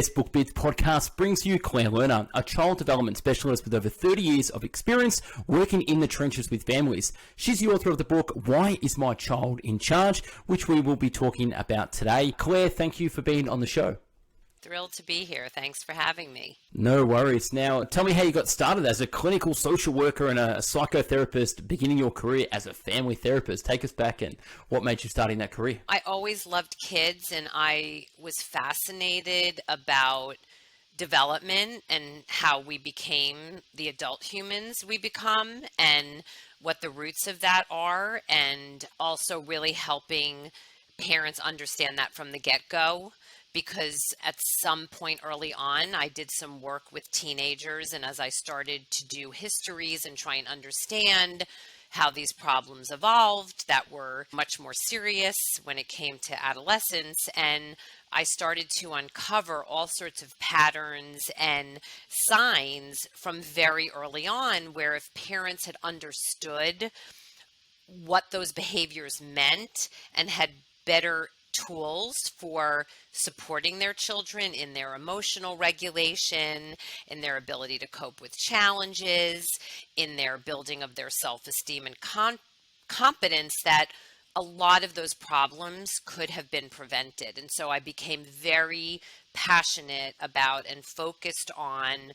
Best Book Bits podcast brings you Claire Lerner, a child development specialist with over 30 years of experience working in the trenches with families. She's the author of the book, Why Is My Child in Charge?, which we will be talking about today. Claire, thank you for being on the show. Thrilled to be here. Thanks for having me. No worries. Now, tell me how you got started as a clinical social worker and a psychotherapist, beginning your career as a family therapist. Take us back and what made you start in that career? I always loved kids, and I was fascinated about development and how we became the adult humans we become and what the roots of that are, and also really helping parents understand that from the get-go. Because at some point early on, I did some work with teenagers, and as I started to do histories and try and understand how these problems evolved that were much more serious when it came to adolescence, and I started to uncover all sorts of patterns and signs from very early on, where if parents had understood what those behaviors meant and had better tools for supporting their children in their emotional regulation, in their ability to cope with challenges, in their building of their self-esteem and competence, that a lot of those problems could have been prevented. And so I became very passionate about and focused on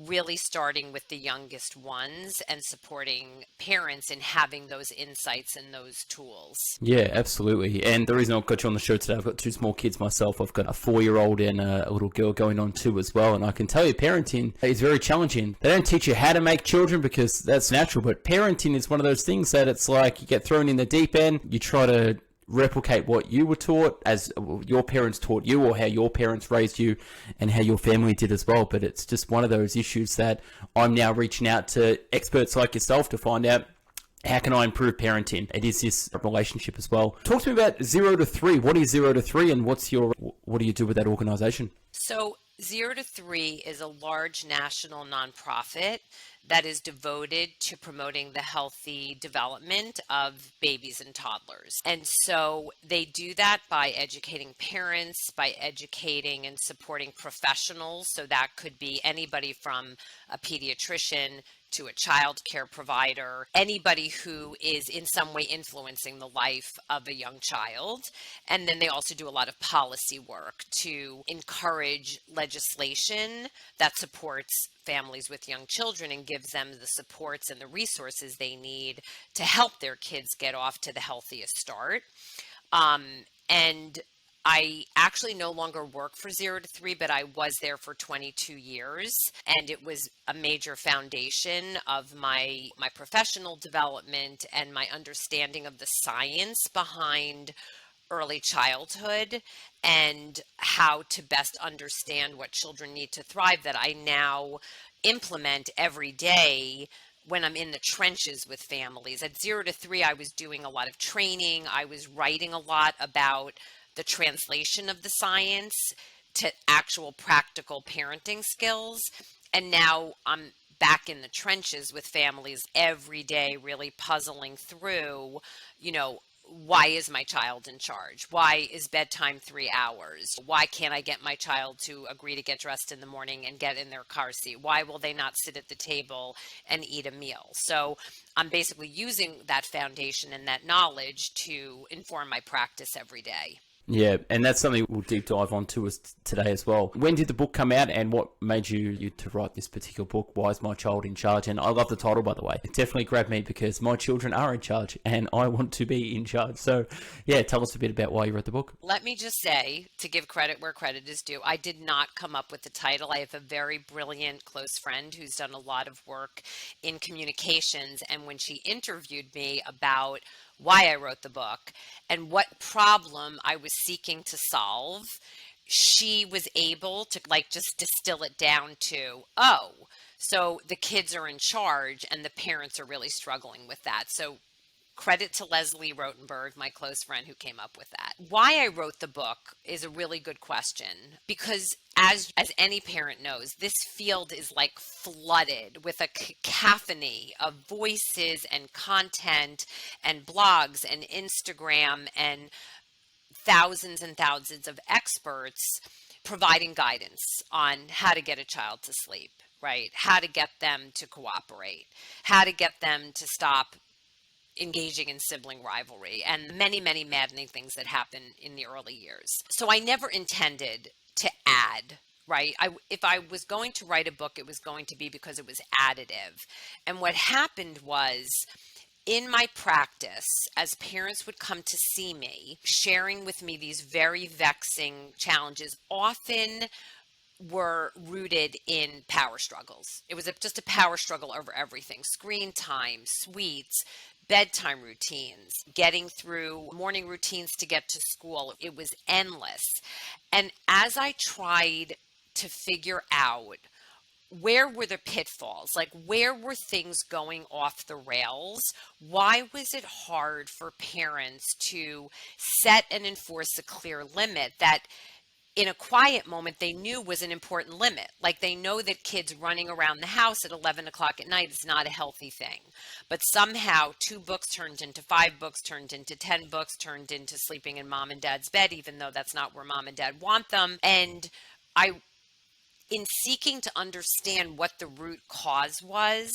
really starting with the youngest ones and supporting parents in having those insights and those tools. Yeah, absolutely. And the reason I've got you on the show today, I've got two small kids myself. I've got a 4-year-old and a little girl going on 2 as well. And I can tell you, parenting is very challenging. They don't teach you how to make children because that's natural, but parenting is one of those things that it's like you get thrown in the deep end, you try to replicate what you were taught as your parents taught you, or how your parents raised you and how your family did as well. But it's just one of those issues that I'm now reaching out to experts like yourself to find out, how can I improve parenting? It is this relationship as well. Talk to me about 0 to 3. What is 0 to 3 and what do you do with that organization? So 0 to 3 is a large national nonprofit that is devoted to promoting the healthy development of babies and toddlers. And so they do that by educating parents, by educating and supporting professionals. So that could be anybody from a pediatrician to a child care provider, anybody who is in some way influencing the life of a young child. And then they also do a lot of policy work to encourage legislation that supports families with young children and gives them the supports and the resources they need to help their kids get off to the healthiest start. And I actually no longer work for 0 to 3, but I was there for 22 years, and it was a major foundation of my professional development and my understanding of the science behind early childhood and how to best understand what children need to thrive, that I now implement every day when I'm in the trenches with families. At 0 to 3, I was doing a lot of training. I was writing a lot about the translation of the science to actual practical parenting skills. And now I'm back in the trenches with families every day, really puzzling through, why is my child in charge? Why is bedtime 3 hours? Why can't I get my child to agree to get dressed in the morning and get in their car seat? Why will they not sit at the table and eat a meal? So I'm basically using that foundation and that knowledge to inform my practice every day. Yeah, and that's something we'll deep dive onto us today as well. When did the book come out, and what made you to write this particular book, Why Is My Child in Charge? And I love the title, by the way. It definitely grabbed me because my children are in charge and I want to be in charge. So yeah, tell us a bit about why you wrote the book. Let me just say, to give credit where credit is due, I did not come up with the title. I have a very brilliant close friend who's done a lot of work in communications, and when she interviewed me about why I wrote the book and what problem I was seeking to solve, she was able to just distill it down to, so the kids are in charge and the parents are really struggling with that. So credit to Leslie Rotenberg, my close friend, who came up with that. Why I wrote the book is a really good question, because as any parent knows, this field is like flooded with a cacophony of voices and content and blogs and Instagram and thousands of experts providing guidance on how to get a child to sleep, right? How to get them to cooperate, how to get them to stop engaging in sibling rivalry, and many, many maddening things that happen in the early years. So I never intended to add, right? If I was going to write a book, it was going to be because it was additive. And what happened was, in my practice, as parents would come to see me, sharing with me these very vexing challenges, often were rooted in power struggles. It was just a power struggle over everything: screen time, sweets, bedtime routines, getting through morning routines to get to school. It was endless. And as I tried to figure out where were the pitfalls, like where were things going off the rails, why was it hard for parents to set and enforce a clear limit that in a quiet moment they knew was an important limit? Like, they know that kids running around the house at 11 o'clock at night is not a healthy thing, but somehow 2 books turned into 5 books, turned into 10 books, turned into sleeping in mom and dad's bed, even though that's not where mom and dad want them. And in seeking to understand what the root cause was,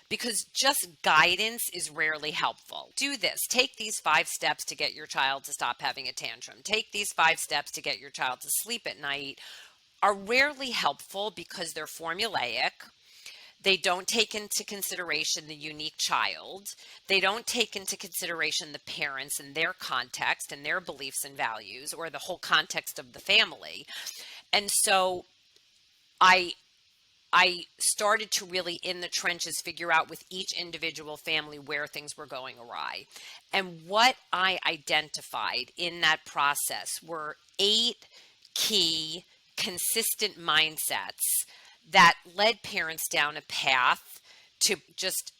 because just guidance is rarely helpful. Do this. Take these 5 steps to get your child to stop having a tantrum. Take these 5 steps to get your child to sleep at night, are rarely helpful because they're formulaic. They don't take into consideration the unique child. They don't take into consideration the parents and their context and their beliefs and values, or the whole context of the family. And so I started to really, in the trenches, figure out with each individual family where things were going awry. And what I identified in that process were 8 key consistent mindsets that led parents down a path to just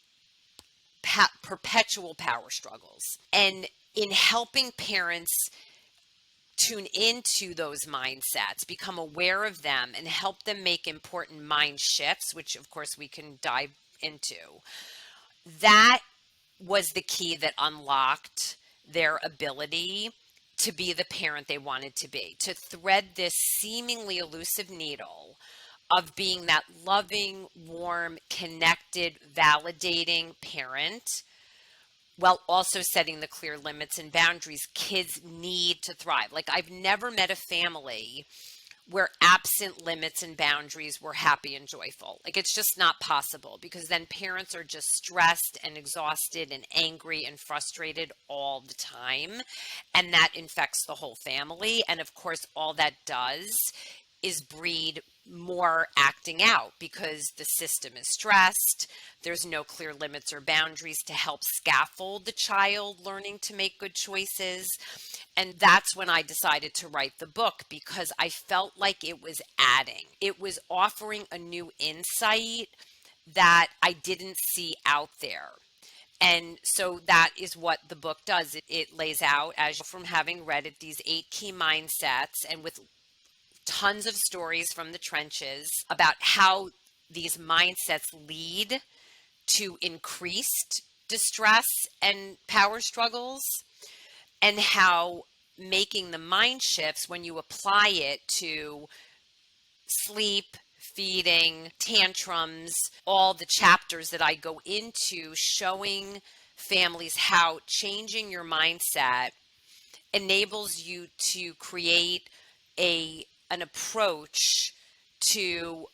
perpetual power struggles. And in helping parents tune into those mindsets, become aware of them, and help them make important mind shifts, which of course we can dive into, that was the key that unlocked their ability to be the parent they wanted to be, to thread this seemingly elusive needle of being that loving, warm, connected, validating parent, while also setting the clear limits and boundaries kids need to thrive. Like, I've never met a family where absent limits and boundaries were happy and joyful. Like, it's just not possible, because then parents are just stressed and exhausted and angry and frustrated all the time. And that infects the whole family. And of course, all that does is breed more acting out, because the system is stressed. There's no clear limits or boundaries to help scaffold the child learning to make good choices. And that's when I decided to write the book, because I felt like it was adding. It was offering a new insight that I didn't see out there. And so that is what the book does. It lays out, as from having read it, these 8 key mindsets, and with tons of stories from the trenches about how these mindsets lead to increased distress and power struggles, and how making the mind shifts, when you apply it to sleep, feeding, tantrums, all the chapters that I go into, showing families how changing your mindset enables you to create an approach to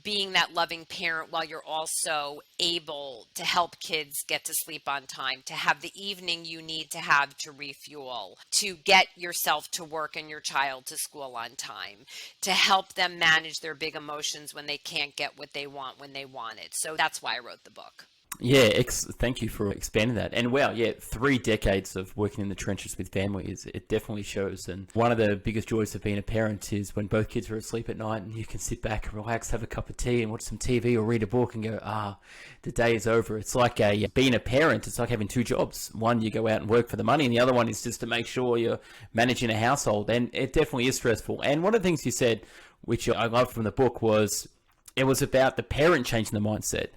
being that loving parent, while you're also able to help kids get to sleep on time, to have the evening you need to have to refuel, to get yourself to work and your child to school on time, to help them manage their big emotions when they can't get what they want when they want it. So that's why I wrote the book. Yeah, thank you for expanding that. And wow, yeah, 3 decades of working in the trenches with families, it definitely shows. And one of the biggest joys of being a parent is when both kids are asleep at night and you can sit back and relax, have a cup of tea and watch some TV or read a book and go, the day is over. It's like being a parent, it's like having 2 jobs. One, you go out and work for the money, and the other one is just to make sure you're managing a household. And it definitely is stressful. And one of the things you said, which I loved from the book, was it was about the parent changing the mindset.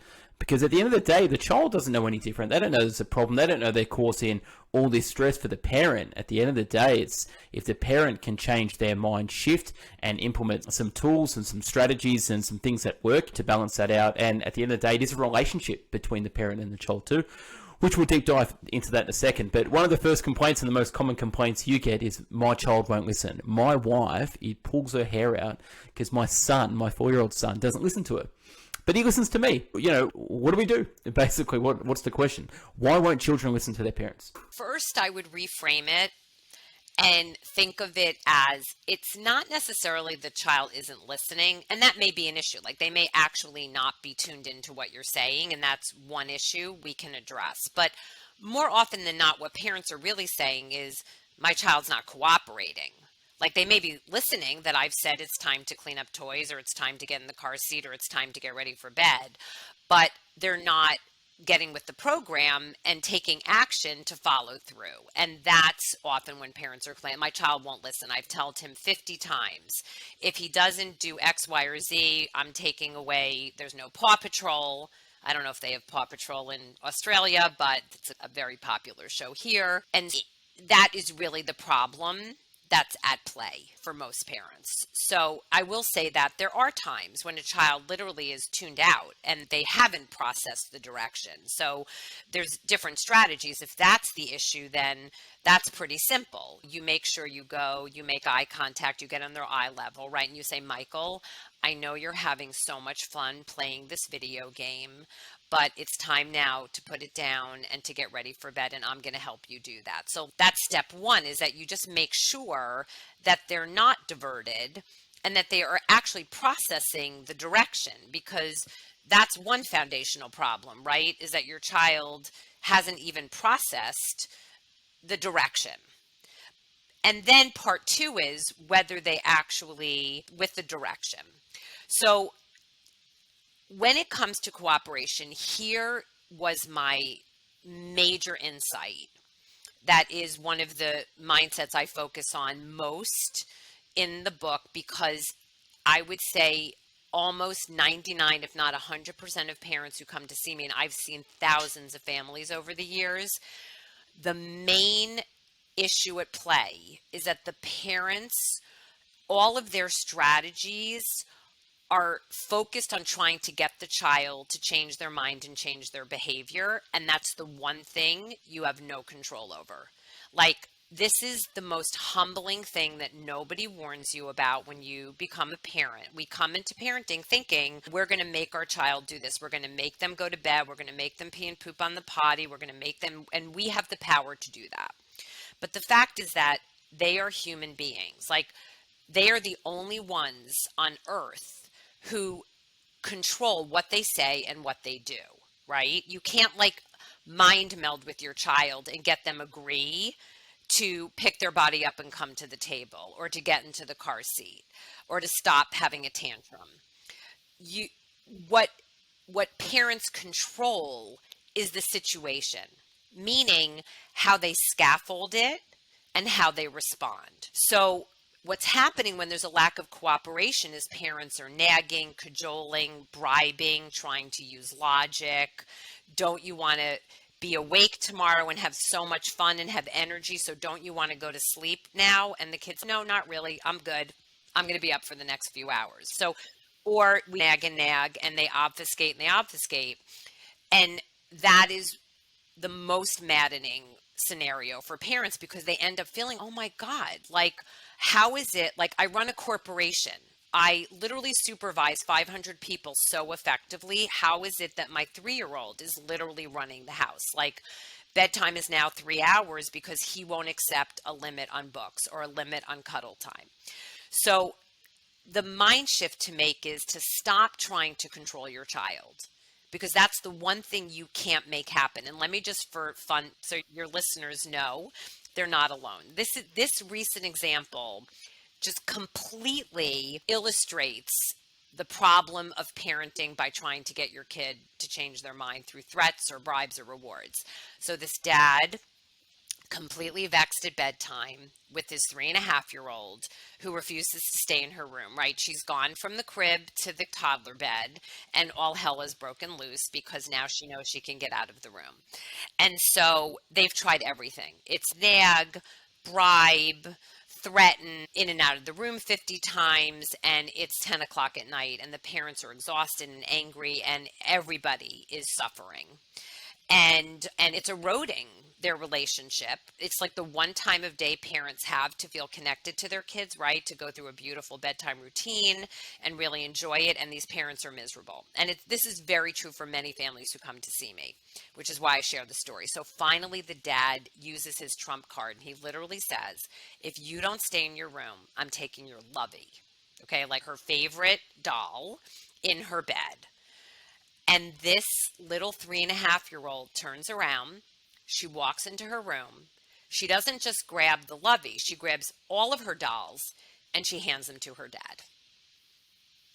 Because at the end of the day, the child doesn't know any different. They don't know there's a problem. They don't know they're causing all this stress for the parent. At the end of the day, it's if the parent can change their mind shift and implement some tools and some strategies and some things that work to balance that out. And at the end of the day, it is a relationship between the parent and the child too, which we'll deep dive into that in a second. But one of the first complaints and the most common complaints you get is, my child won't listen. My wife, it pulls her hair out because my son, my 4-year-old son, doesn't listen to her. But he listens to me. You know, what do we do? Basically, what's the question? Why won't children listen to their parents? First, I would reframe it and think of it as it's not necessarily the child isn't listening, and that may be an issue. Like, they may actually not be tuned into what you're saying, and that's one issue we can address. But more often than not, what parents are really saying is, my child's not cooperating. Like, they may be listening that I've said it's time to clean up toys, or it's time to get in the car seat, or it's time to get ready for bed, but they're not getting with the program and taking action to follow through. And that's often when parents are complaining, my child won't listen. I've told him 50 times, if he doesn't do X, Y, or Z, I'm taking away, there's no Paw Patrol. I don't know if they have Paw Patrol in Australia, but it's a very popular show here. And that is really the problem that's at play for most parents. So I will say that there are times when a child literally is tuned out and they haven't processed the direction. So there's different strategies. If that's the issue, then that's pretty simple. You make sure you go, you make eye contact, you get on their eye level, right? And you say, Michael, I know you're having so much fun playing this video game, but it's time now to put it down and to get ready for bed, and I'm going to help you do that. So that's step one, is that you just make sure that they're not diverted and that they are actually processing the direction, because that's one foundational problem, right? Is that your child hasn't even processed the direction. And then part two is whether they actually, with the direction. So when it comes to cooperation, here was my major insight. That is one of the mindsets I focus on most in the book, because I would say almost 99, if not 100% of parents who come to see me, and I've seen thousands of families over the years, the main issue at play is that the parents, all of their strategies are focused on trying to get the child to change their mind and change their behavior. And that's the one thing you have no control over. Like, this is the most humbling thing that nobody warns you about when you become a parent. We come into parenting thinking we're going to make our child do this. We're going to make them go to bed. We're going to make them pee and poop on the potty. We're going to make them, and we have the power to do that. But the fact is that they are human beings. Like, they are the only ones on earth who control what they say and what they do, right? You can't like mind meld with your child and get them agree to pick their body up and come to the table, or to get into the car seat, or to stop having a tantrum. What parents control is the situation, meaning how they scaffold it and how they respond. So what's happening when there's a lack of cooperation is parents are nagging, cajoling, bribing, trying to use logic. Don't you want to be awake tomorrow and have so much fun and have energy? So don't you want to go to sleep now? And the kids, no, not really. I'm good. I'm going to be up for the next few hours. So, or we nag and they obfuscate. And that is the most maddening scenario for parents, because they end up feeling, oh my God, like, how is it, like, I run a corporation. I literally supervise 500 people so effectively. How is it that my 3-year-old is literally running the house? Like, bedtime is now 3 hours because he won't accept a limit on books or a limit on cuddle time. So the mind shift to make is to stop trying to control your child, because that's the one thing you can't make happen. And let me just, for fun, so your listeners know, they're not alone. This recent example just completely illustrates the problem of parenting by trying to get your kid to change their mind through threats or bribes or rewards. So this dad completely vexed at bedtime with this 3.5-year-old who refuses to stay in her room, right? She's gone from the crib to the toddler bed, and all hell is broken loose because now she knows she can get out of the room. And so they've tried everything. It's nag, bribe, threaten, in and out of the room 50 times, and it's 10 o'clock at night, and the parents are exhausted and angry, and everybody is suffering. And it's eroding their relationship. It's like the one time of day parents have to feel connected to their kids, right? To go through a beautiful bedtime routine and really enjoy it. And these parents are miserable. And this is very true for many families who come to see me, which is why I share the story. So finally, the dad uses his trump card. And he literally says, if you don't stay in your room, I'm taking your lovey. Okay, like her favorite doll in her bed. And this little 3.5-year-old turns around. She walks into her room. She doesn't just grab the lovey. She grabs all of her dolls and she hands them to her dad.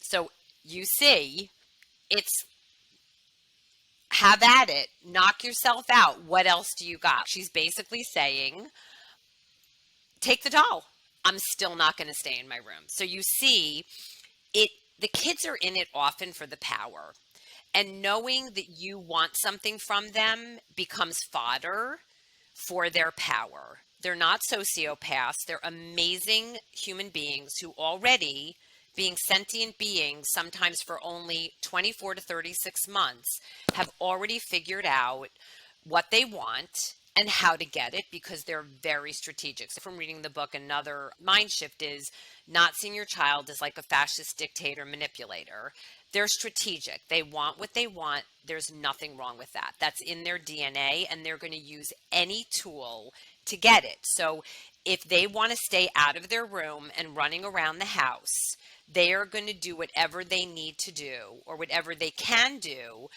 So you see, it's have at it. Knock yourself out. What else do you got? She's basically saying, take the doll. I'm still not going to stay in my room. So you see, the kids are in it often for the power. And knowing that you want something from them becomes fodder for their power. They're not sociopaths. They're amazing human beings who already, being sentient beings, sometimes for only 24 to 36 months, have already figured out what they want and how to get it because they're very strategic. So from reading the book, another mind shift is not seeing your child as like a fascist dictator manipulator. They're strategic. They want what they want. There's nothing wrong with that. That's in their DNA, and they're going to use any tool to get it. So if they want to stay out of their room and running around the house, they are going to do whatever they need to do or whatever they can do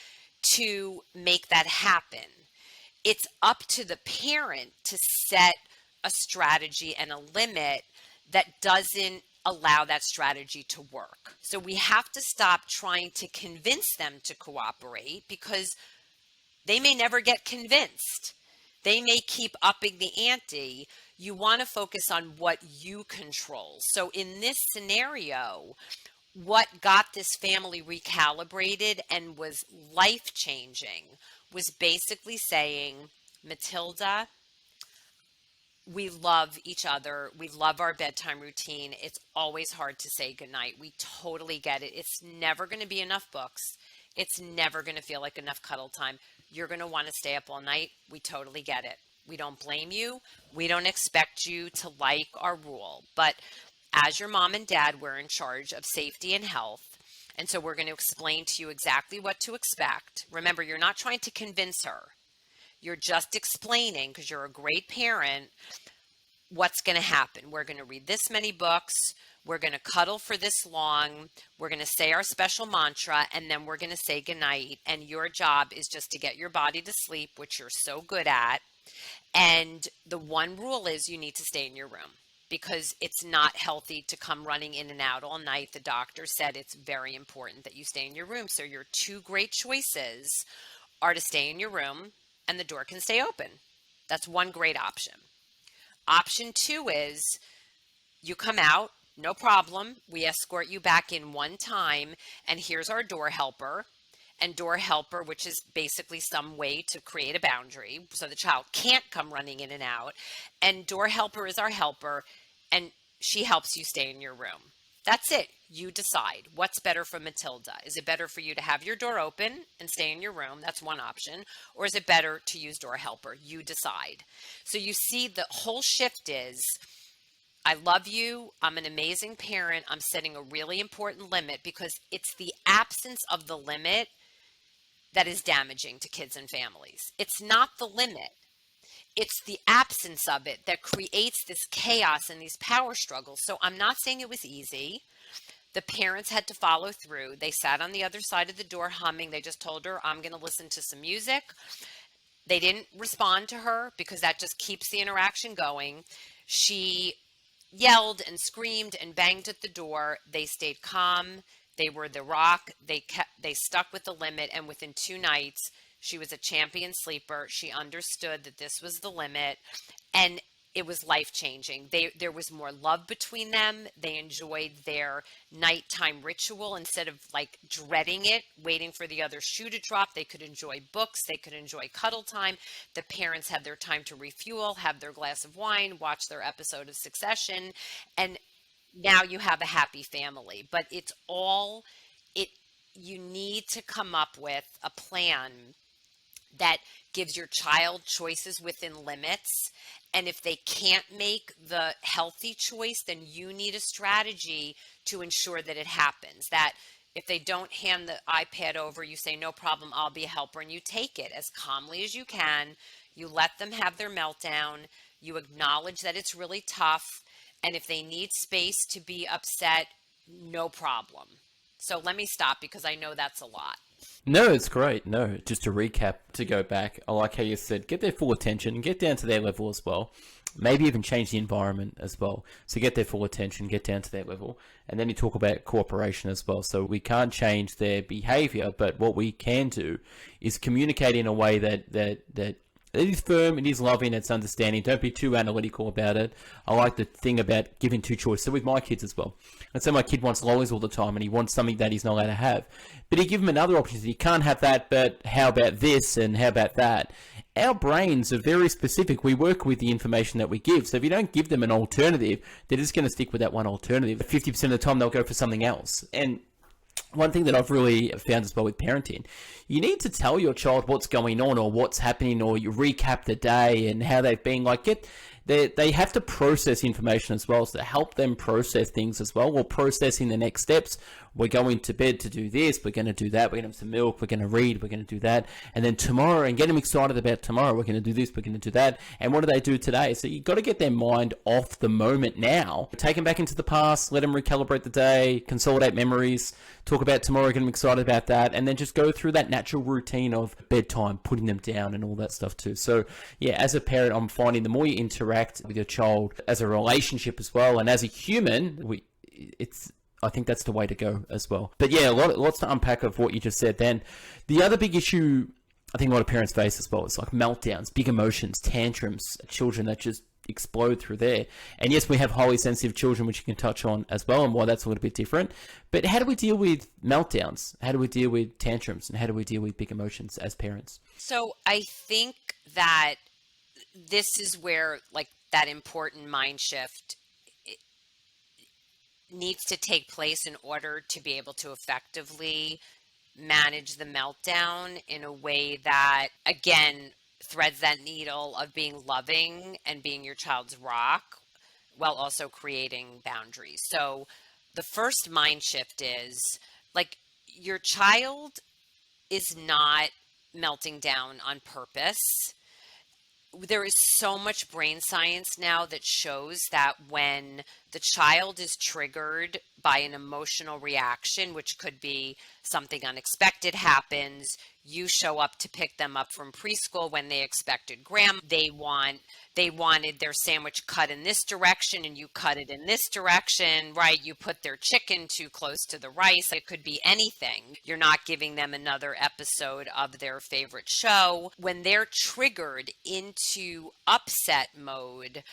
to make that happen. It's up to the parent to set a strategy and a limit that doesn't allow that strategy to work. So we have to stop trying to convince them to cooperate because they may never get convinced. They may keep upping the ante. You want to focus on what you control. So in this scenario, what got this family recalibrated and was life-changing was basically saying, Matilda, we love each other. We love our bedtime routine. It's always hard to say goodnight. We totally get it. It's never going to be enough books. It's never going to feel like enough cuddle time. You're going to want to stay up all night. We totally get it. We don't blame you. We don't expect you to like our rule. But as your mom and dad, we're in charge of safety and health. And so we're going to explain to you exactly what to expect. Remember, you're not trying to convince her. You're just explaining, because you're a great parent, what's going to happen. We're going to read this many books. We're going to cuddle for this long. We're going to say our special mantra, and then we're going to say goodnight. And your job is just to get your body to sleep, which you're so good at. And the one rule is you need to stay in your room because it's not healthy to come running in and out all night. The doctor said it's very important that you stay in your room. So your two great choices are to stay in your room and the door can stay open. That's one great option. Option two is you come out, no problem. We escort you back in one time, and here's our door helper. And door helper, which is basically some way to create a boundary so the child can't come running in and out. And door helper is our helper, and she helps you stay in your room. That's it. You decide what's better for Matilda. Is it better for you to have your door open and stay in your room? That's one option. Or is it better to use door helper? You decide. So you see the whole shift is, I love you. I'm an amazing parent. I'm setting a really important limit because it's the absence of the limit that is damaging to kids and families. It's not the limit. It's the absence of it that creates this chaos and these power struggles. So I'm not saying it was easy. The parents had to follow through. They sat on the other side of the door humming. They just told her, I'm going to listen to some music. They didn't respond to her because that just keeps the interaction going. She yelled and screamed and banged at the door. They stayed calm. They were the rock. They stuck with the limit. And within 2 nights, she was a champion sleeper. She understood that this was the limit. And it was life changing. There was more love between them. They enjoyed their nighttime ritual instead of like dreading it, waiting for the other shoe to drop. They could enjoy books. They could enjoy cuddle time. The parents had their time to refuel, have their glass of wine, watch their episode of Succession, and now you have a happy family. But it's all it. You need to come up with a plan that gives your child choices within limits. And if they can't make the healthy choice, then you need a strategy to ensure that it happens. That if they don't hand the iPad over, you say, no problem, I'll be a helper. And you take it as calmly as you can. You let them have their meltdown. You acknowledge that it's really tough. And if they need space to be upset, no problem. So let me stop because I know that's a lot. No, it's great. No, just to recap, to go back, I like how you said, get their full attention, get down to their level as well. Maybe even change the environment as well. So get their full attention, get down to their level. And then you talk about cooperation as well. So we can't change their behavior, but what we can do is communicate in a way that it is firm, it is loving, it's understanding. Don't be too analytical about it. I like the thing about giving two choices. So with my kids as well. Let's say my kid wants lollies all the time and he wants something that he's not allowed to have. But you give him another option. You can't have that, but how about this and how about that? Our brains are very specific. We work with the information that we give. So if you don't give them an alternative, they're just going to stick with that one alternative. 50% of the time, they'll go for something else. And one thing that I've really found as well with parenting, you need to tell your child what's going on or what's happening, or you recap the day and how they've been. Like, they have to process information as well, so to help them process things as well, or processing the next steps. We're going to bed to do this, we're going to do that, we're going to have some milk, we're going to read, we're going to do that, and then tomorrow, and get them excited about tomorrow, we're going to do this, we're going to do that, and what do they do today? So you've got to get their mind off the moment now, take them back into the past, let them recalibrate the day, consolidate memories, talk about tomorrow, get them excited about that, and then just go through that natural routine of bedtime, putting them down and all that stuff too. So yeah, as a parent, I'm finding the more you interact with your child as a relationship as well, and as a human, I think that's the way to go as well. But yeah, lots to unpack of what you just said. Then the other big issue I think a lot of parents face as well is like meltdowns, big emotions, tantrums, children that just explode through there. And yes, we have highly sensitive children, which you can touch on as well, and why that's a little bit different. But how do we deal with meltdowns? How do we deal with tantrums? And how do we deal with big emotions as parents? So I think that this is where like that important mind shift needs to take place in order to be able to effectively manage the meltdown in a way that, again, threads that needle of being loving and being your child's rock while also creating boundaries. So the first mind shift is like your child is not melting down on purpose. There is so much brain science now that shows that when the child is triggered by an emotional reaction, which could be something unexpected happens, you show up to pick them up from preschool when they expected grandma. They wanted their sandwich cut in this direction and you cut it in this direction, right? You put their chicken too close to the rice. It could be anything. You're not giving them another episode of their favorite show. When they're triggered into upset mode,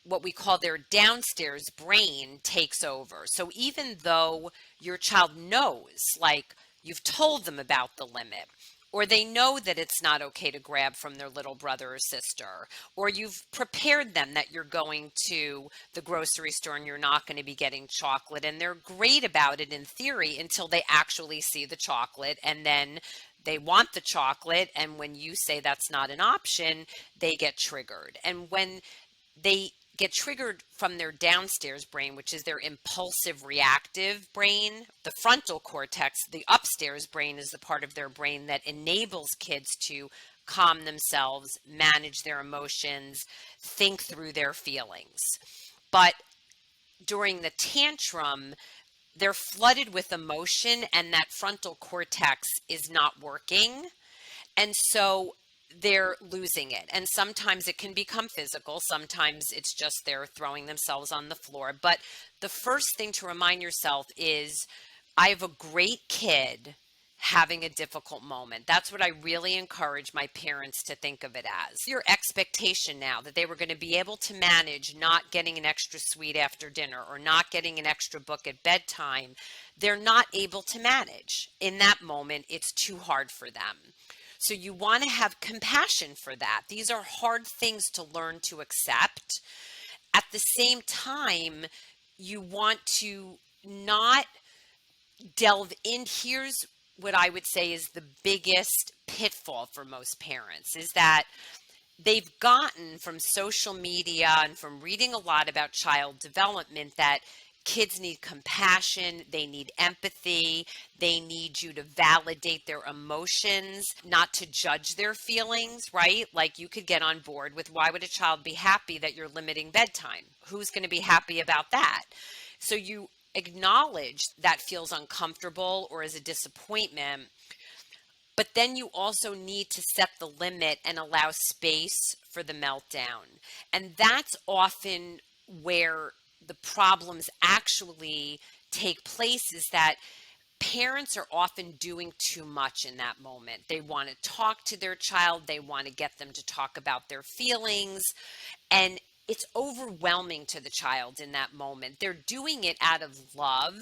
what we call their downstairs brain takes over. So even though your child knows, like you've told them about the limit, or they know that it's not okay to grab from their little brother or sister, or you've prepared them that you're going to the grocery store and you're not going to be getting chocolate, and they're great about it in theory until they actually see the chocolate, and then they want the chocolate, and when you say that's not an option, they get triggered. And when they get triggered from their downstairs brain, which is their impulsive reactive brain, the frontal cortex, the upstairs brain is the part of their brain that enables kids to calm themselves, manage their emotions, think through their feelings. But during the tantrum, they're flooded with emotion and that frontal cortex is not working. And so they're losing it. And sometimes it can become physical. Sometimes it's just they're throwing themselves on the floor. But the first thing to remind yourself is, I have a great kid having a difficult moment. That's what I really encourage my parents to think of it as. Your expectation now that they were going to be able to manage not getting an extra sweet after dinner or not getting an extra book at bedtime, they're not able to manage. In that moment, it's too hard for them. So you want to have compassion for that. These are hard things to learn to accept. At the same time, you want to not delve in. Here's what I would say is the biggest pitfall for most parents is that they've gotten from social media and from reading a lot about child development that kids need compassion, they need empathy, they need you to validate their emotions, not to judge their feelings, right? Like you could get on board with why would a child be happy that you're limiting bedtime? Who's going to be happy about that? So you acknowledge that feels uncomfortable or is a disappointment, but then you also need to set the limit and allow space for the meltdown. And that's often where the problems actually take place, is that parents are often doing too much in that moment. They want to talk to their child, they want to get them to talk about their feelings, and it's overwhelming to the child in that moment. They're doing it out of love.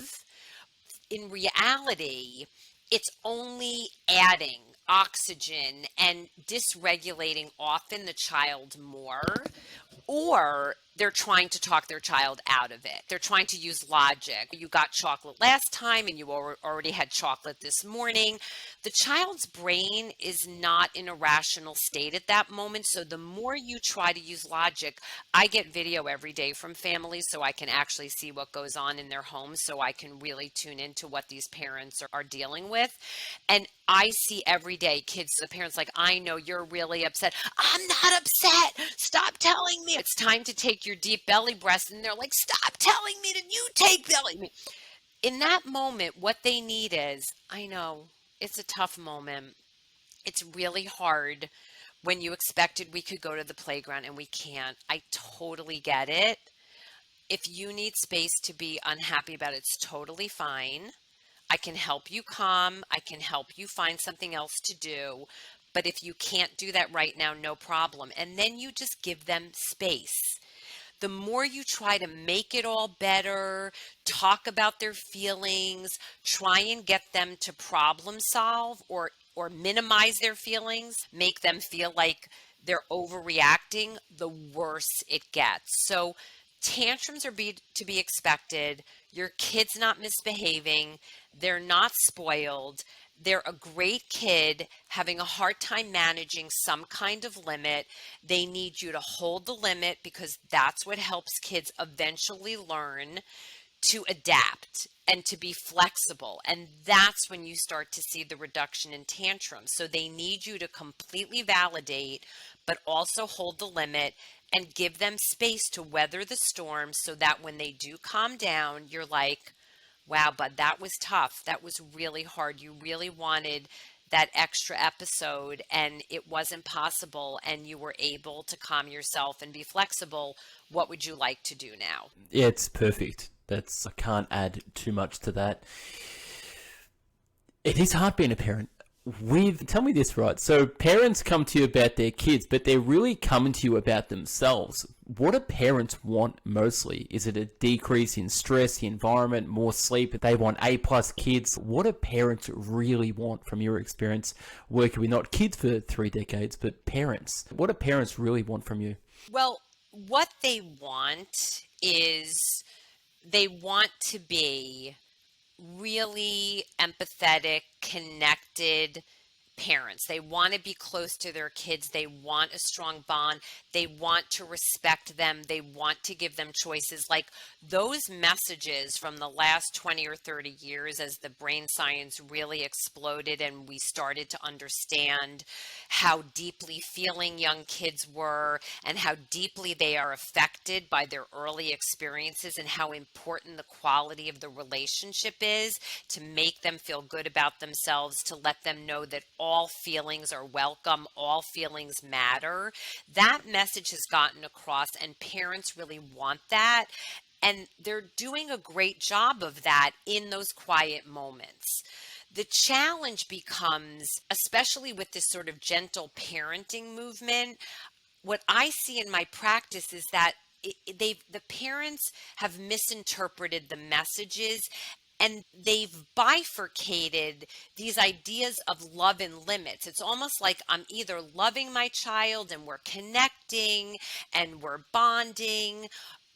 In reality, it's only adding oxygen and dysregulating often the child more, or they're trying to talk their child out of it. They're trying to use logic. You got chocolate last time and you already had chocolate this morning. The child's brain is not in a rational state at that moment. So the more you try to use logic, I get video every day from families so I can actually see what goes on in their homes, so I can really tune into what these parents are dealing with. And I see every day kids, the parents like, I know you're really upset. I'm not upset. Stop telling me. It's time to take your deep belly breaths. And they're like, stop telling me that you take belly. In that moment, what they need is, I know it's a tough moment. It's really hard when you expected we could go to the playground and we can't. I totally get it. If you need space to be unhappy about it, it's totally fine. I can help you calm. I can help you find something else to do. But if you can't do that right now, no problem. And then you just give them space. The more you try to make it all better, talk about their feelings, try and get them to problem solve or minimize their feelings, make them feel like they're overreacting, the worse it gets. So tantrums are to be expected. Your kid's not misbehaving. They're not spoiled. They're a great kid having a hard time managing some kind of limit. They need you to hold the limit because that's what helps kids eventually learn to adapt and to be flexible. And that's when you start to see the reduction in tantrums. So they need you to completely validate, but also hold the limit and give them space to weather the storm so that when they do calm down, you're like, wow, bud, that was tough. That was really hard. You really wanted that extra episode and it wasn't possible and you were able to calm yourself and be flexible. What would you like to do now? Yeah, it's perfect. I can't add too much to that. It is hard being a parent. Tell me this, right? So parents come to you about their kids, but they're really coming to you about themselves. What do parents want mostly? Is it a decrease in stress, the environment, more sleep? They want A+ kids. What do parents really want from your experience working with not kids for 3 decades, but parents? What do parents really want from you? Well, what they want is they want to be really empathetic, connected parents. They want to be close to their kids. They want a strong bond. They want to respect them. They want to give them choices. Like those messages from the last 20 or 30 years as the brain science really exploded and we started to understand how deeply feeling young kids were and how deeply they are affected by their early experiences and how important the quality of the relationship is to make them feel good about themselves, to let them know that all feelings are welcome, all feelings matter. That message has gotten across and parents really want that. And they're doing a great job of that in those quiet moments. The challenge becomes, especially with this sort of gentle parenting movement, what I see in my practice is that the parents have misinterpreted the messages, and they've bifurcated these ideas of love and limits. It's almost like I'm either loving my child and we're connecting and we're bonding,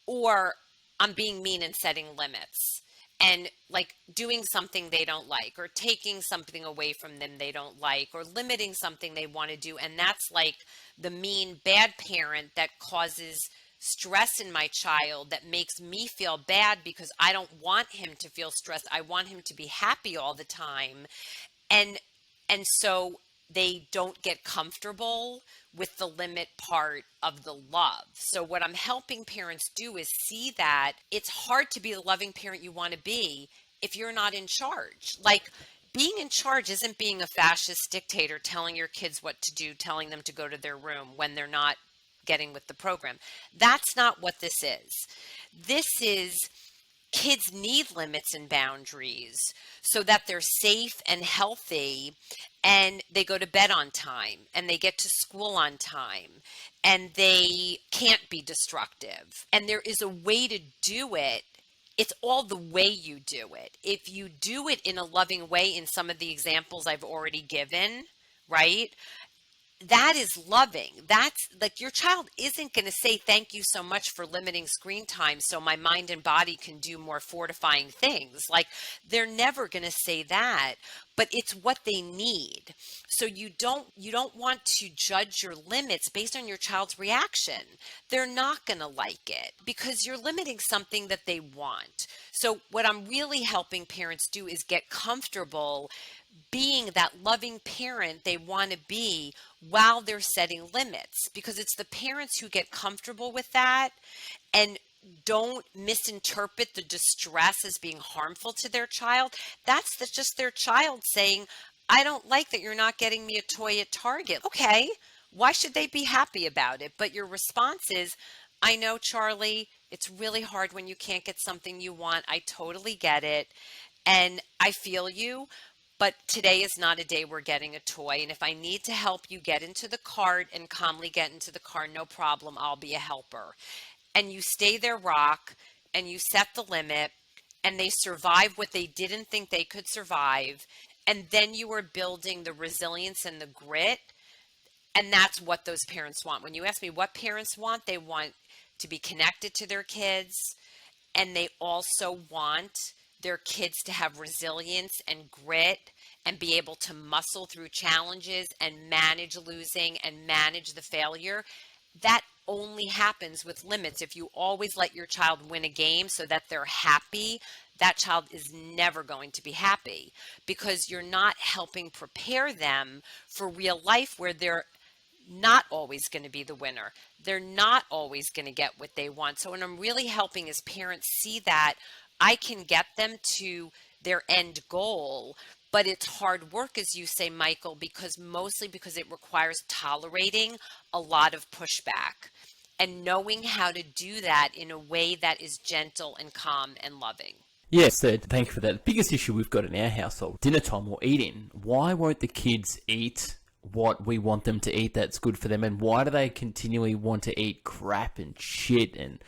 or I'm being mean and setting limits and like doing something they don't like, or taking something away from them they don't like, or limiting something they want to do. And that's like the mean, bad parent that causes stress in my child, that makes me feel bad because I don't want him to feel stressed. I want him to be happy all the time. And so they don't get comfortable with the limit part of the love. So what I'm helping parents do is see that it's hard to be the loving parent you want to be if you're not in charge. Like, being in charge isn't being a fascist dictator telling your kids what to do, telling them to go to their room when they're not getting with the program. That's not what this is. This is, kids need limits and boundaries so that they're safe and healthy, and they go to bed on time, and they get to school on time, and they can't be destructive. And there is a way to do it. It's all the way you do it. If you do it in a loving way, in some of the examples I've already given, right? That is loving. That's like, your child isn't going to say thank you so much for limiting screen time so my mind and body can do more fortifying things. Like, they're never going to say that, but it's what they need. So you don't want to judge your limits based on your child's reaction. They're not going to like it because you're limiting something that they want. So what I'm really helping parents do is get comfortable being that loving parent they want to be while they're setting limits, because it's the parents who get comfortable with that and don't misinterpret the distress as being harmful to their child. Just their child saying, I don't like that you're not getting me a toy at Target. Okay, why should they be happy about it? But your response is, I know, Charlie, it's really hard when you can't get something you want. I totally get it. And I feel you, but today is not a day we're getting a toy. And if I need to help you get into the cart and calmly get into the car, no problem, I'll be a helper. And you stay their rock and you set the limit, and they survive what they didn't think they could survive. And then you are building the resilience and the grit. And that's what those parents want. When you ask me what parents want, they want to be connected to their kids, and they also want their kids to have resilience and grit and be able to muscle through challenges and manage losing and manage the failure. That only happens with limits. If you always let your child win a game so that they're happy, that child is never going to be happy, because you're not helping prepare them for real life, where they're not always going to be the winner. They're not always going to get what they want. So what I'm really helping is parents see that I can get them to their end goal, but it's hard work, as you say, Michael, mostly because it requires tolerating a lot of pushback and knowing how to do that in a way that is gentle and calm and loving. Yes, thank you for that. The biggest issue we've got in our household, dinner time or eating. Why won't the kids eat what we want them to eat that's good for them? And why do they continually want to eat crap and shit and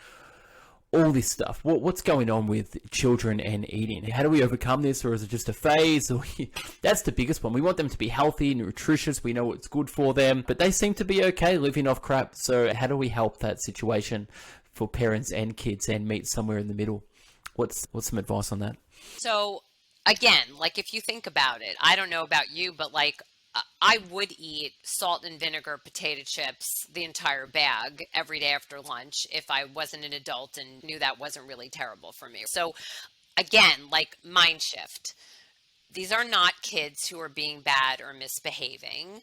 all this stuff? What's going on with children and eating? How do we overcome this? Or is it just a phase? That's the biggest one. We want them to be healthy, nutritious. We know what's good for them, but they seem to be okay living off crap. So how do we help that situation for parents and kids and meet somewhere in the middle? What's some advice on that? So again, like, if you think about it, I don't know about you, but like, I would eat salt and vinegar potato chips, the entire bag, every day after lunch if I wasn't an adult and knew that wasn't really terrible for me. So again, like, mind shift. These are not kids who are being bad or misbehaving.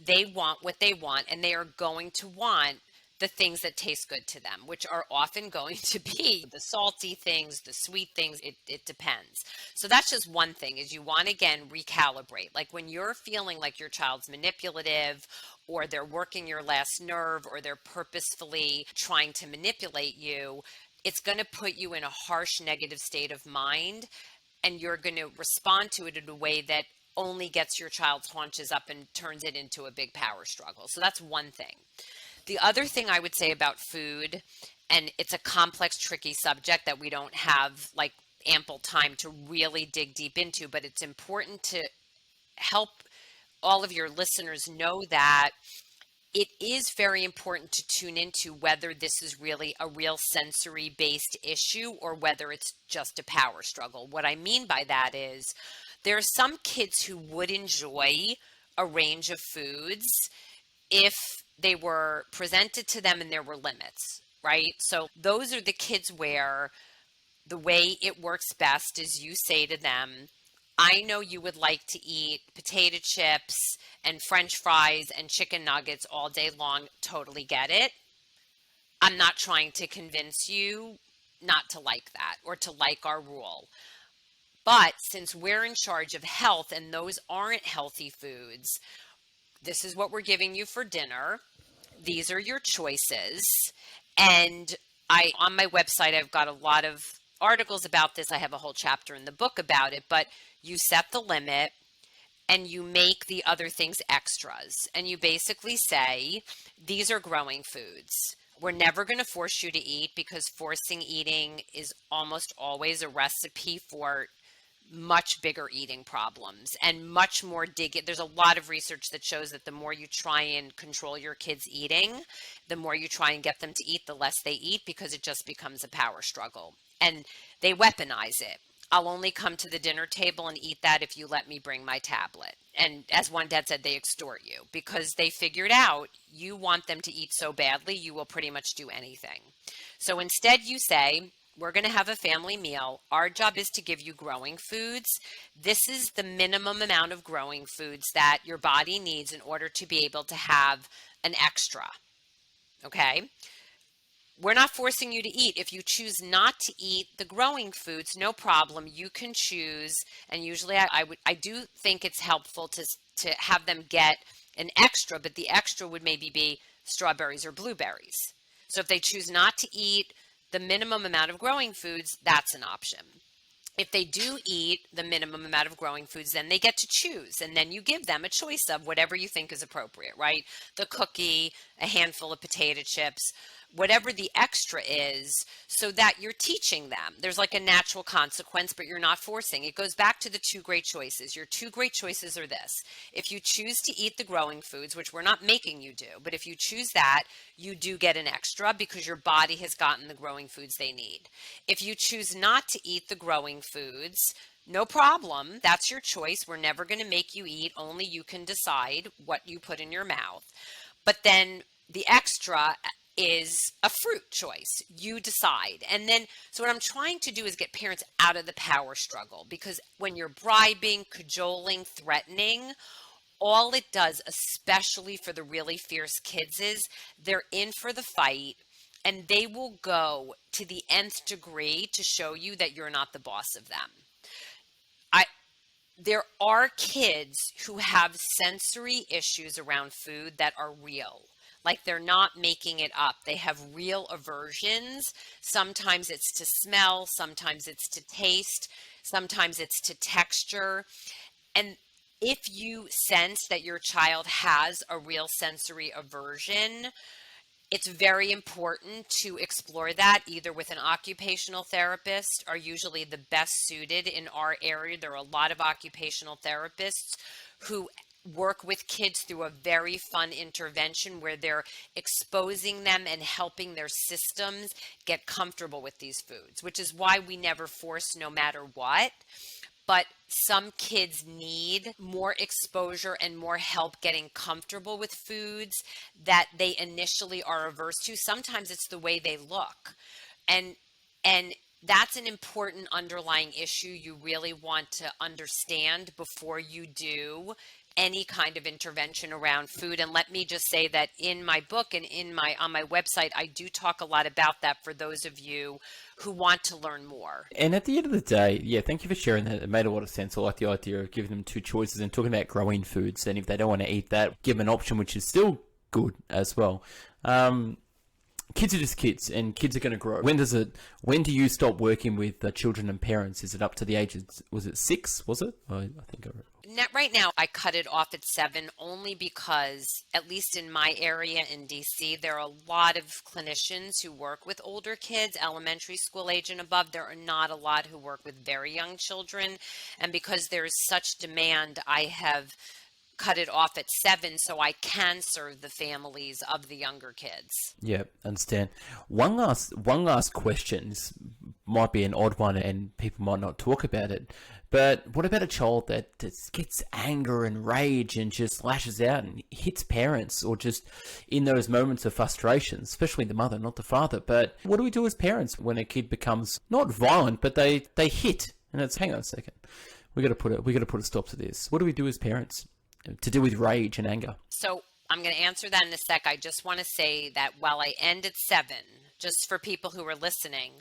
They want what they want, and they are going to want the things that taste good to them, which are often going to be the salty things, the sweet things. It depends. So that's just one thing, is you want to, again, recalibrate. Like, when you're feeling like your child's manipulative, or they're working your last nerve, or they're purposefully trying to manipulate you, it's going to put you in a harsh negative state of mind. and you're going to respond to it in a way that only gets your child's haunches up and turns it into a big power struggle. So that's one thing. The other thing I would say about food, and it's a complex, tricky subject that we don't have like ample time to really dig deep into, but it's important to help all of your listeners know that it is very important to tune into whether this is really a real sensory based issue or whether it's just a power struggle. What I mean by that is there are some kids who would enjoy a range of foods if they were presented to them and there were limits, right? So those are the kids where the way it works best is you say to them, I know you would like to eat potato chips and French fries and chicken nuggets all day long. Totally get it. I'm not trying to convince you not to like that or to like our rule. But since we're in charge of health and those aren't healthy foods, this is what we're giving you for dinner. These are your choices. And on my website, I've got a lot of articles about this. I have a whole chapter in the book about it, but you set the limit and you make the other things extras. And you basically say, these are growing foods. We're never going to force you to eat because forcing eating is almost always a recipe for much bigger eating problems and much more digging. There's a lot of research that shows that the more you try and control your kids' eating, the more you try and get them to eat, the less they eat because it just becomes a power struggle. And they weaponize it. I'll only come to the dinner table and eat that if you let me bring my tablet. And as one dad said, they extort you because they figured out you want them to eat so badly, you will pretty much do anything. So instead you say, we're going to have a family meal. Our job is to give you growing foods. This is the minimum amount of growing foods that your body needs in order to be able to have an extra. Okay? We're not forcing you to eat. If you choose not to eat the growing foods, no problem. You can choose. And usually I do think it's helpful to have them get an extra, but the extra would maybe be strawberries or blueberries. So if they choose not to eat the minimum amount of growing foods, that's an option. If they do eat the minimum amount of growing foods, then they get to choose. And then you give them a choice of whatever you think is appropriate, right? The cookie, a handful of potato chips, whatever the extra is, so that you're teaching them. There's like a natural consequence, but you're not forcing. It goes back to the two great choices. Your two great choices are this. If you choose to eat the growing foods, which we're not making you do, but if you choose that, you do get an extra because your body has gotten the growing foods they need. If you choose not to eat the growing foods, no problem. That's your choice. We're never going to make you eat. Only you can decide what you put in your mouth. But then the extra is a fruit choice. You decide. And then, so what I'm trying to do is get parents out of the power struggle, because when you're bribing, cajoling, threatening, all it does, especially for the really fierce kids, is they're in for the fight and they will go to the nth degree to show you that you're not the boss of them. There are kids who have sensory issues around food that are real. Like they're not making it up. They have real aversions. Sometimes it's to smell, sometimes it's to taste, sometimes it's to texture. And if you sense that your child has a real sensory aversion, it's very important to explore that either with an occupational therapist, are usually the best suited in our area. There are a lot of occupational therapists who work with kids through a very fun intervention where they're exposing them and helping their systems get comfortable with these foods, which is why we never force no matter what. But some kids need more exposure and more help getting comfortable with foods that they initially are averse to. Sometimes it's the way they look. And that's an important underlying issue you really want to understand before you do any kind of intervention around food. And let me just say that in my book and on my website, I do talk a lot about that for those of you who want to learn more. And at the end of the day, yeah, thank you for sharing that. It made a lot of sense. I like the idea of giving them two choices and talking about growing foods. And if they don't want to eat that, give them an option which is still good as well. kids are just kids, and kids are going to grow. When do you stop working with children and parents? Is it up to the age of, was it 6? Was it? I think I read. Right now, I cut it off at 7 only because, at least in my area in DC, there are a lot of clinicians who work with older kids, elementary school age and above. There are not a lot who work with very young children. And because there's such demand, I have cut it off at 7 so I can serve the families of the younger kids. Yeah, understand. One last question. This might be an odd one, and people might not talk about it. But what about a child that just gets anger and rage and just lashes out and hits parents, or just in those moments of frustration, especially the mother, not the father? But what do we do as parents when a kid becomes not violent, but they hit? And it's, hang on a second, we got to put a stop to this. What do we do as parents to deal with rage and anger? So I'm going to answer that in a sec. I just want to say that while I end at 7, just for people who are listening,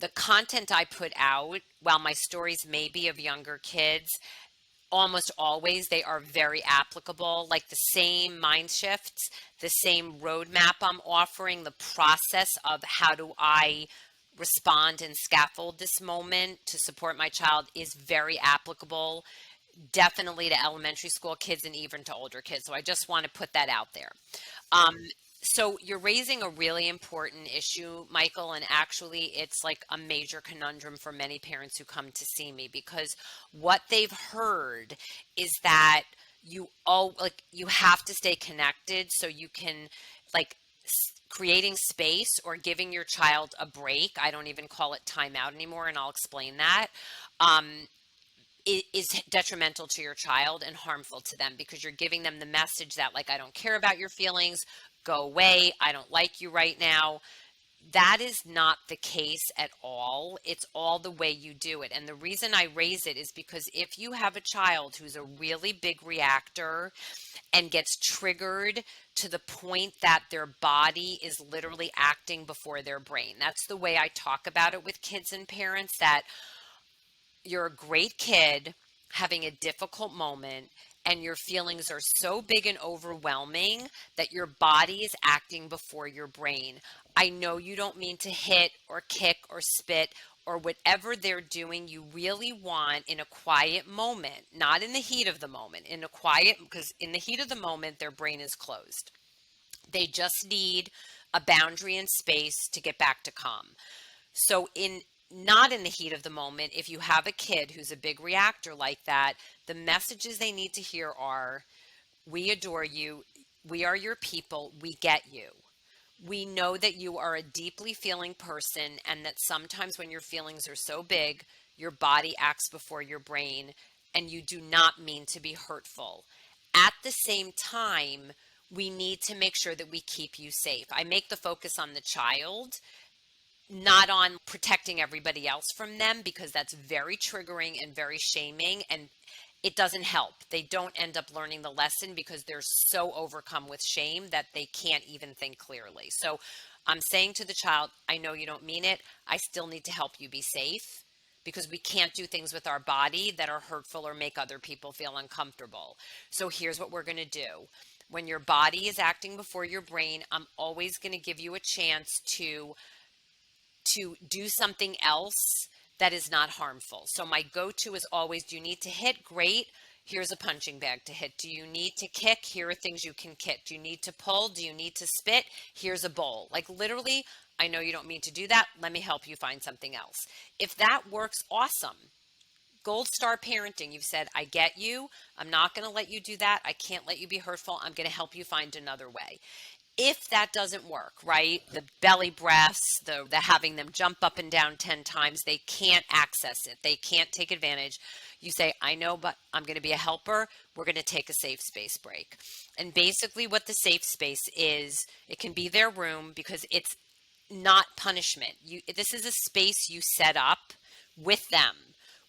the content I put out, while my stories may be of younger kids, almost always they are very applicable, like the same mind shifts, the same roadmap I'm offering, the process of how do I respond and scaffold this moment to support my child is very applicable, definitely to elementary school kids and even to older kids. So I just want to put that out there. So you're raising a really important issue, Michael, and actually it's like a major conundrum for many parents who come to see me, because what they've heard is that you have to stay connected so you can, like, creating space or giving your child a break. I don't even call it timeout anymore, and I'll explain that. Is detrimental to your child and harmful to them, because you're giving them the message that, like, I don't care about your feelings, go away, I don't like you right now. That is not the case at all. It's all the way you do it. And the reason I raise it is because if you have a child who's a really big reactor and gets triggered to the point that their body is literally acting before their brain, that's the way I talk about it with kids and parents, that you're a great kid having a difficult moment and your feelings are so big and overwhelming that your body is acting before your brain. I know you don't mean to hit or kick or spit or whatever they're doing. You really want, in a quiet moment, not in the heat of the moment, in a quiet, because in the heat of the moment, their brain is closed. They just need a boundary and space to get back to calm. So not in the heat of the moment, if you have a kid who's a big reactor like that, the messages they need to hear are, we adore you, we are your people, we get you. We know that you are a deeply feeling person, and that sometimes when your feelings are so big, your body acts before your brain, and you do not mean to be hurtful. At the same time, we need to make sure that we keep you safe. I make the focus on the child, not on protecting everybody else from them, because that's very triggering and very shaming, and it doesn't help. They don't end up learning the lesson because they're so overcome with shame that they can't even think clearly. So I'm saying to the child, I know you don't mean it. I still need to help you be safe, because we can't do things with our body that are hurtful or make other people feel uncomfortable. So here's what we're going to do. When your body is acting before your brain, I'm always going to give you a chance to do something else that is not harmful. So my go-to is always, do you need to hit? Great. Here's a punching bag to hit. Do you need to kick? Here are things you can kick. Do you need to pull? Do you need to spit? Here's a bowl. Like, literally, I know you don't mean to do that. Let me help you find something else. If that works, awesome. Gold star parenting. You've said, I get you. I'm not going to let you do that. I can't let you be hurtful. I'm going to help you find another way. If that doesn't work, right, the belly breaths, the having them jump up and down 10 times, they can't access it. They can't take advantage. You say, I know, but I'm going to be a helper. We're going to take a safe space break. And basically what the safe space is, it can be their room, because it's not punishment. This is a space you set up with them,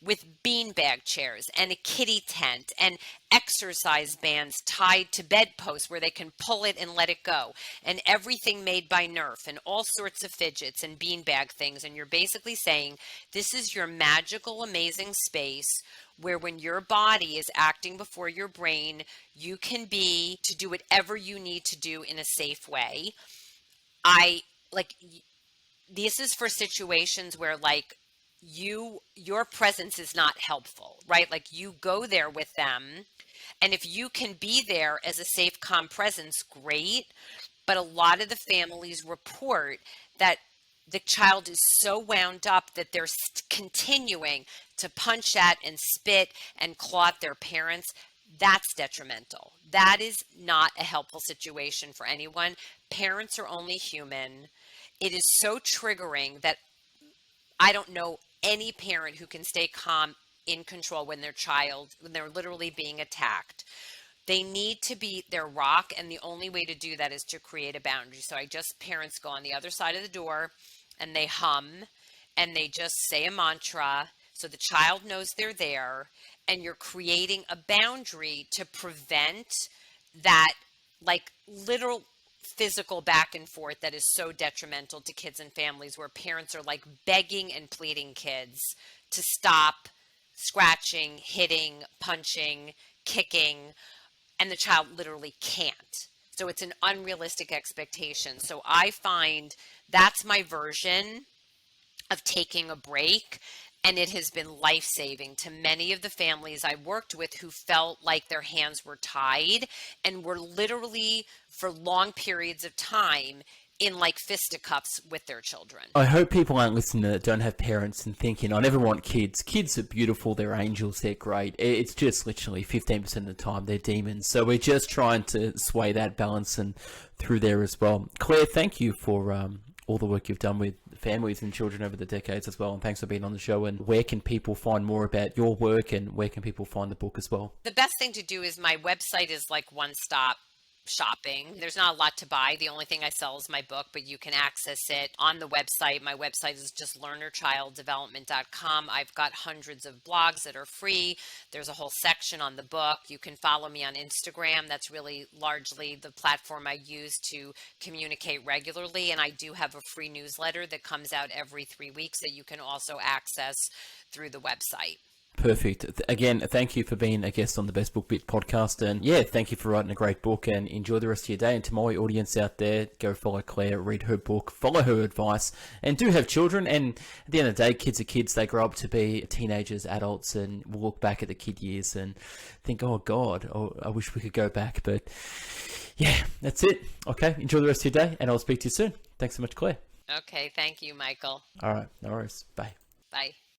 with beanbag chairs and a kiddie tent and exercise bands tied to bedposts where they can pull it and let it go, and everything made by Nerf and all sorts of fidgets and beanbag things. And you're basically saying, this is your magical, amazing space where when your body is acting before your brain, you can be to do whatever you need to do in a safe way. I like this is for situations where like your presence is not helpful, right? Like you go there with them, and if you can be there as a safe, calm presence, great. But a lot of the families report that the child is so wound up that they're continuing to punch at and spit and claw at their parents. That's detrimental. That is not a helpful situation for anyone. Parents are only human. It is so triggering that I don't know any parent who can stay calm, in control when when they're literally being attacked. They need to be their rock, and the only way to do that is to create a boundary. So parents go on the other side of the door and they hum and they just say a mantra so the child knows they're there, and you're creating a boundary to prevent that, like, literal physical back and forth that is so detrimental to kids and families, where parents are like begging and pleading kids to stop scratching, hitting, punching, kicking, and the child literally can't. So it's an unrealistic expectation. So I find that's my version of taking a break. And it has been life-saving to many of the families I worked with who felt like their hands were tied and were literally for long periods of time in like fisticuffs with their children. I hope people aren't listening that don't have parents and thinking, I never want kids. Kids are beautiful, they're angels, they're great. It's just literally 15% of the time they're demons. So we're just trying to sway that balance and through there as well. Claire, thank you for all the work you've done with families and children over the decades as well. And thanks for being on the show. And where can people find more about your work, and where can people find the book as well? The best thing to do is my website is like one-stop shopping. There's not a lot to buy. The only thing I sell is my book, but you can access it on the website. My website is just lernerchilddevelopment.com. I've got hundreds of blogs that are free. There's a whole section on the book. You can follow me on Instagram. That's really largely the platform I use to communicate regularly. And I do have a free newsletter that comes out every 3 weeks that you can also access through the website. Perfect. Again, thank you for being a guest on the Best Book Bit podcast. And yeah, thank you for writing a great book, and enjoy the rest of your day. And to my audience out there, go follow Claire, read her book, follow her advice, and do have children. And at the end of the day, kids are kids. They grow up to be teenagers, adults, and we'll look back at the kid years and think, oh God, I wish we could go back. But yeah, that's it. Okay, enjoy the rest of your day, and I'll speak to you soon. Thanks so much, Claire. Okay, thank you, Michael. All right, no worries. Bye. Bye.